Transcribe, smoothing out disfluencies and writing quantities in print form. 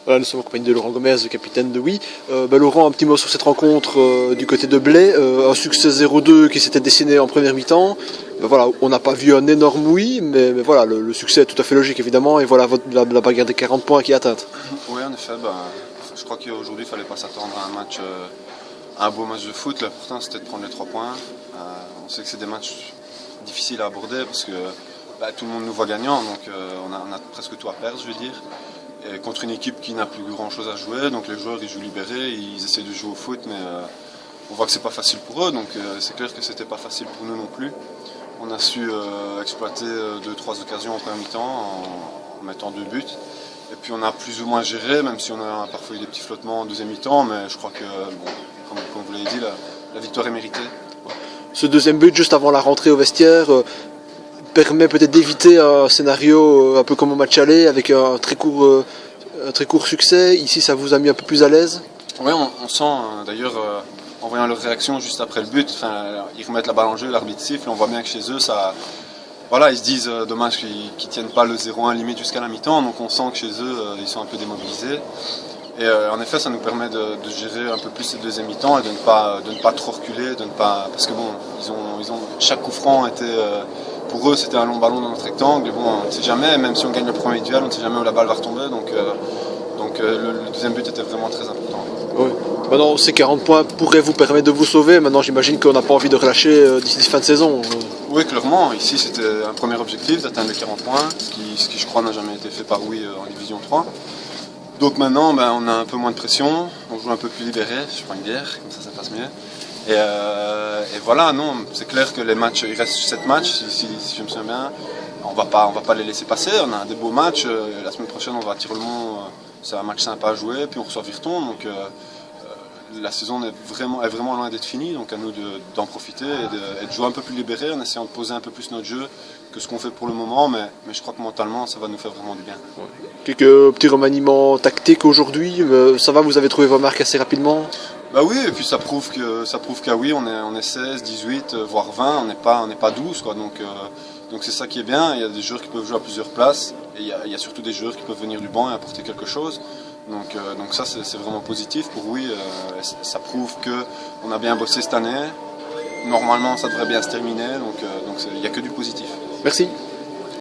Voilà, nous sommes en compagnie de Laurent Gomez, le capitaine de Oui. Laurent, un petit mot sur cette rencontre du côté de Blaye. Un succès 0-2 qui s'était dessiné en première mi-temps. Voilà, on n'a pas vu un énorme oui, mais voilà, le succès est tout à fait logique évidemment. Et voilà la bagarre des 40 points qui est atteinte. Oui, en effet, je crois qu'aujourd'hui il ne fallait pas s'attendre à un beau match de foot. L'important c'était de prendre les 3 points. On sait que c'est des matchs difficiles à aborder parce que tout le monde nous voit gagnant, donc on a presque tout à perdre, je veux dire. Et contre une équipe qui n'a plus grand chose à jouer, donc les joueurs ils jouent libérés, ils essaient de jouer au foot, mais on voit que c'est pas facile pour eux, donc c'est clair que c'était pas facile pour nous non plus. On a su exploiter 2-3 occasions en première mi-temps en mettant 2 buts. Et puis on a plus ou moins géré, même si on a parfois eu des petits flottements en deuxième mi-temps, mais je crois que, comme vous l'avez dit, la victoire est méritée. Ce deuxième but juste avant la rentrée au vestiaire permet peut-être d'éviter un scénario un peu comme au match aller avec un très court succès. Ici ça vous a mis un peu plus à l'aise? Oui, on sent d'ailleurs en voyant leur réaction juste après le but, ils remettent la balle en jeu, l'arbitre siffle, on voit bien que chez eux voilà, ils se disent dommage qu'ils ne tiennent pas le 0-1 limite jusqu'à la mi-temps, donc on sent que chez eux ils sont un peu démobilisés. Et en effet ça nous permet de gérer un peu plus cette deuxième mi-temps et de ne pas trop reculer, parce que chaque coup franc était... Pour eux, c'était un long ballon dans notre rectangle. Bon, on ne sait jamais, même si on gagne le premier duel, on ne sait jamais où la balle va retomber. Donc le deuxième but était vraiment très important. Oui. Maintenant, ces 40 points pourraient vous permettre de vous sauver. Maintenant, j'imagine qu'on n'a pas envie de relâcher d'ici fin de saison. Oui, clairement. Ici, c'était un premier objectif d'atteindre les 40 points, ce qui je crois, n'a jamais été fait par Oui en Division 3. Donc maintenant, on a un peu moins de pression. On joue un peu plus libéré. Je prends une bière, comme ça passe mieux. Et voilà, non, c'est clair que les matchs, il reste 7 matchs, si je me souviens bien, on va pas les laisser passer, on a des beaux matchs, la semaine prochaine on va à Tirlemont, c'est un match sympa à jouer, puis on reçoit Virton, donc la saison est vraiment loin d'être finie, donc à nous d'en profiter et de jouer un peu plus libéré en essayant de poser un peu plus notre jeu que ce qu'on fait pour le moment, mais je crois que mentalement ça va nous faire vraiment du bien. Ouais. Quelques petits remaniements tactiques aujourd'hui, ça va, vous avez trouvé vos marques assez rapidement? Oui, et puis ça prouve qu'à Oui, on est 16, 18, voire 20, on n'est pas 12, quoi. Donc c'est ça qui est bien. Il y a des joueurs qui peuvent jouer à plusieurs places, et il y a surtout des joueurs qui peuvent venir du banc et apporter quelque chose. Donc ça, c'est vraiment positif pour Oui. Ça prouve qu'on a bien bossé cette année. Normalement, ça devrait bien se terminer, donc il n'y a que du positif. Merci.